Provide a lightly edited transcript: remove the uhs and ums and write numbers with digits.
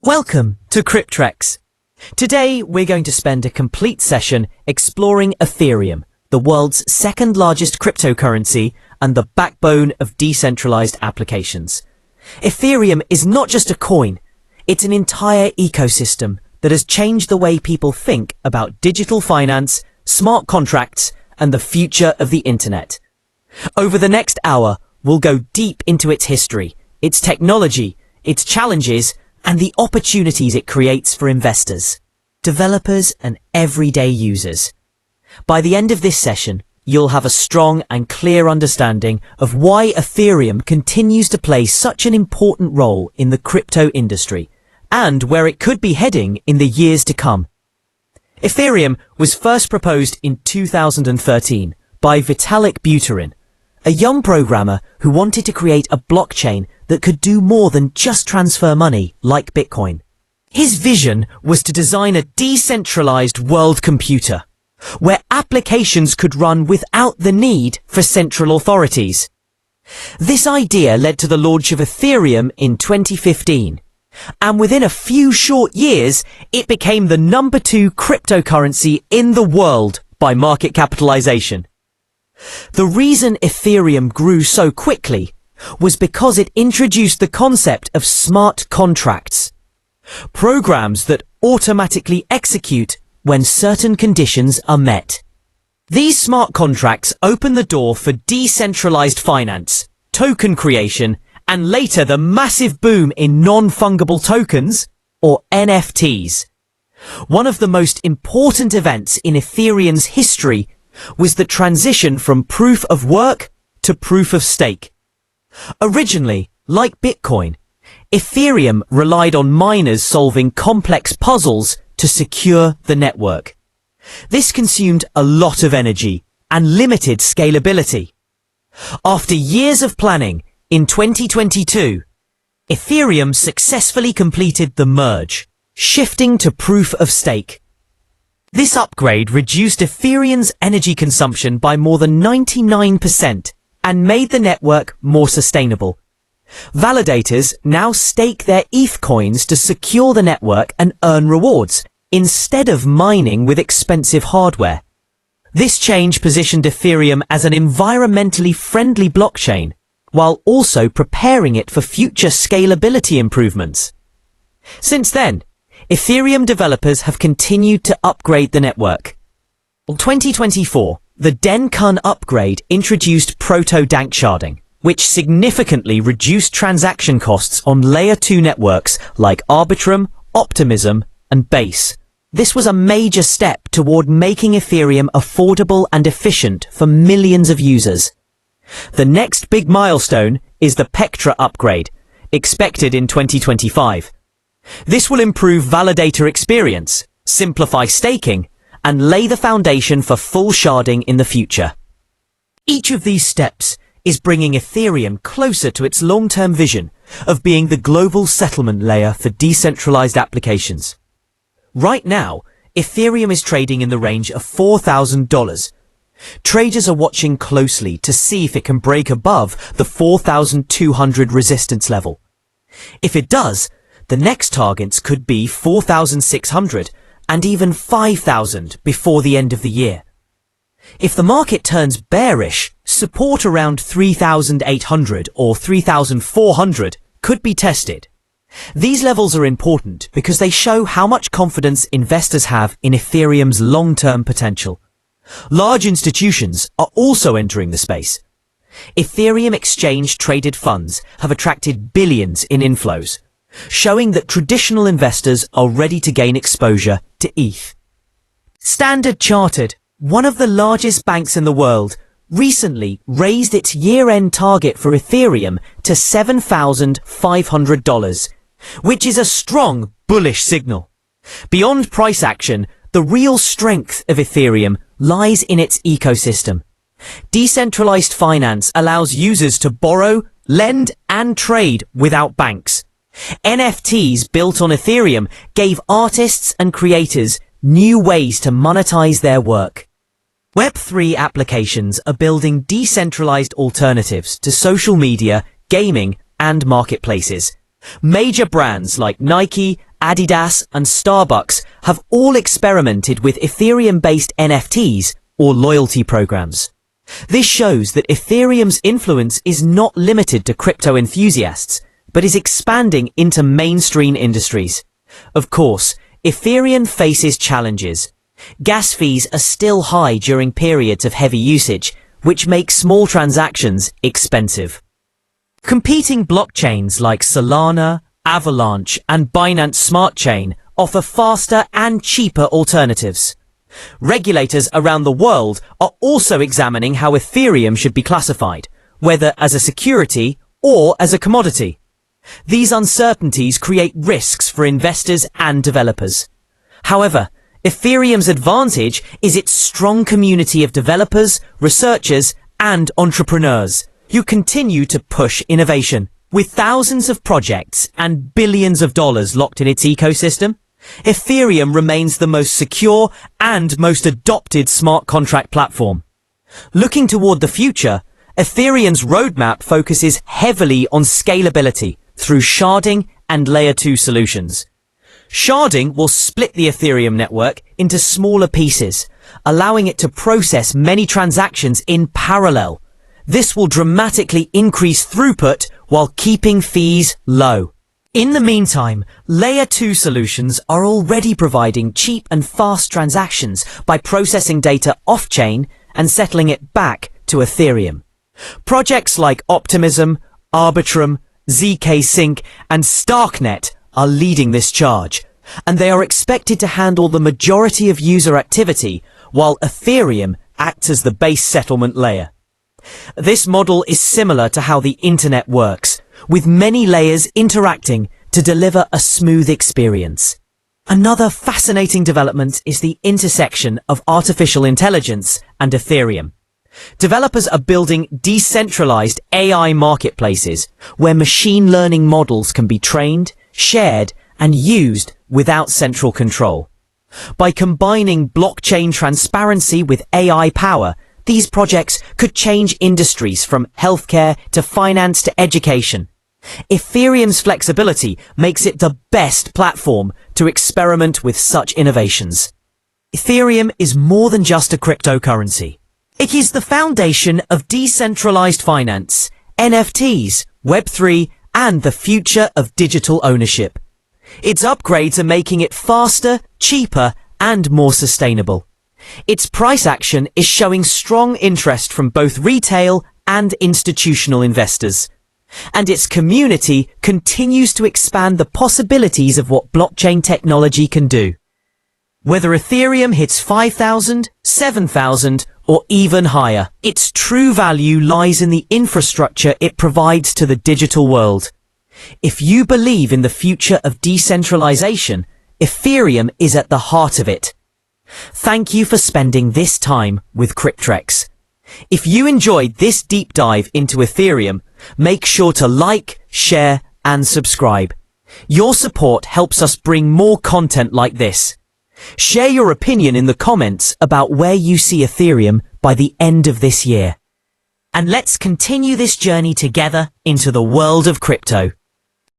Welcome to Cryptrex. Today we're going to spend a complete session exploring Ethereum, the world's second largest cryptocurrency and the backbone of decentralized applications. Ethereum is not just a coin, it's an entire ecosystem that has changed the way people think about digital finance, smart contracts, and the future of the internet. Over the next hour, we'll go deep into its history, its technology, its challenges, and the opportunities it creates for investors, developers, and everyday users. By the end of this session, you'll have a strong and clear understanding of why Ethereum continues to play such an important role in the crypto industry, and where it could be heading in the years to come. Ethereum was first proposed in 2013 by Vitalik Buterin, a young programmer who wanted to create a blockchain that could do more than just transfer money like Bitcoin. His vision was to design a decentralized world computer, where applications could run without the need for central authorities. This idea led to the launch of Ethereum in 2015, and within a few short years, it became the number 2 cryptocurrency in the world by market capitalization. The reason Ethereum grew so quickly was because it introduced the concept of smart contracts, programs that automatically execute when certain conditions are met. These smart contracts open the door for decentralized finance, token creation, and later the massive boom in non-fungible tokens, or NFTs. One of the most important events in Ethereum's history was the transition from proof of work to proof of stake. Originally, like Bitcoin, Ethereum relied on miners solving complex puzzles to secure the network. This consumed a lot of energy and limited scalability. After years of planning, in 2022, Ethereum successfully completed the merge, shifting to proof of stake. This upgrade reduced Ethereum's energy consumption by more than 99% and made the network more sustainable. Validators now stake their ETH coins to secure the network and earn rewards, instead of mining with expensive hardware. This change positioned Ethereum as an environmentally friendly blockchain, while also preparing it for future scalability improvements. Since then, Ethereum developers have continued to upgrade the network. In 2024, the Den-Kun upgrade introduced proto-dank sharding, which significantly reduced transaction costs on Layer 2 networks like Arbitrum, Optimism, and Base. This was a major step toward making Ethereum affordable and efficient for millions of users. The next big milestone is the Pectra upgrade, expected in 2025. This will improve validator experience, simplify staking, and lay the foundation for full sharding in the future. Each of these steps is bringing Ethereum closer to its long-term vision of being the global settlement layer for decentralized applications. Right now, Ethereum is trading in the range of $4,000. Traders are watching closely to see if it can break above the 4,200 resistance level. If it does, the next targets could be 4,600 and even 5,000 before the end of the year. If the market turns bearish, support around 3,800 or 3,400 could be tested. These levels are important because they show how much confidence investors have in Ethereum's long-term potential. Large institutions are also entering the space. Ethereum exchange-traded funds have attracted billions in inflows, showing that traditional investors are ready to gain exposure to ETH. Standard Chartered, one of the largest banks in the world, recently raised its year-end target for Ethereum to $7,500, which is a strong bullish signal. Beyond price action, the real strength of Ethereum lies in its ecosystem. Decentralized finance allows users to borrow, lend, and trade without banks. NFTs built on Ethereum gave artists and creators new ways to monetize their work. Web3 applications are building decentralized alternatives to social media, gaming, and marketplaces. Major brands like Nike, Adidas, and Starbucks have all experimented with Ethereum-based NFTs, or loyalty programs. This shows that Ethereum's influence is not limited to crypto enthusiasts, but is expanding into mainstream industries. Of course, Ethereum faces challenges. Gas fees are still high during periods of heavy usage, which make small transactions expensive. Competing blockchains like Solana, Avalanche, and Binance Smart Chain offer faster and cheaper alternatives. Regulators around the world are also examining how Ethereum should be classified, whether as a security or as a commodity. These uncertainties create risks for investors and developers. However, Ethereum's advantage is its strong community of developers, researchers, and entrepreneurs who continue to push innovation. With thousands of projects and billions of dollars locked in its ecosystem, Ethereum remains the most secure and most adopted smart contract platform. Looking toward the future, Ethereum's roadmap focuses heavily on scalability through sharding and Layer 2 solutions. Sharding will split the Ethereum network into smaller pieces, allowing it to process many transactions in parallel. This will dramatically increase throughput while keeping fees low. In the meantime, Layer 2 solutions are already providing cheap and fast transactions by processing data off-chain and settling it back to Ethereum. Projects like Optimism, Arbitrum, ZK Sync, and Starknet are leading this charge, and they are expected to handle the majority of user activity, while Ethereum acts as the base settlement layer. This model is similar to how the internet works, with many layers interacting to deliver a smooth experience. Another fascinating development is the intersection of artificial intelligence and Ethereum. Developers are building decentralized AI marketplaces where machine learning models can be trained, shared, and used without central control. By combining blockchain transparency with AI power, these projects could change industries from healthcare to finance to education. Ethereum's flexibility makes it the best platform to experiment with such innovations. Ethereum is more than just a cryptocurrency. It is the foundation of decentralized finance, NFTs, Web3, and the future of digital ownership. Its upgrades are making it faster, cheaper, and more sustainable. Its price action is showing strong interest from both retail and institutional investors. And its community continues to expand the possibilities of what blockchain technology can do. Whether Ethereum hits 5,000, 7,000, or even higher, its true value lies in the infrastructure it provides to the digital world. If you believe in the future of decentralization, Ethereum is at the heart of it. Thank you for spending this time with Cryptrex. If you enjoyed this deep dive into Ethereum, make sure to like, share, and subscribe. Your support helps us bring more content like this. Share your opinion in the comments about where you see Ethereum by the end of this year. And let's continue this journey together into the world of crypto.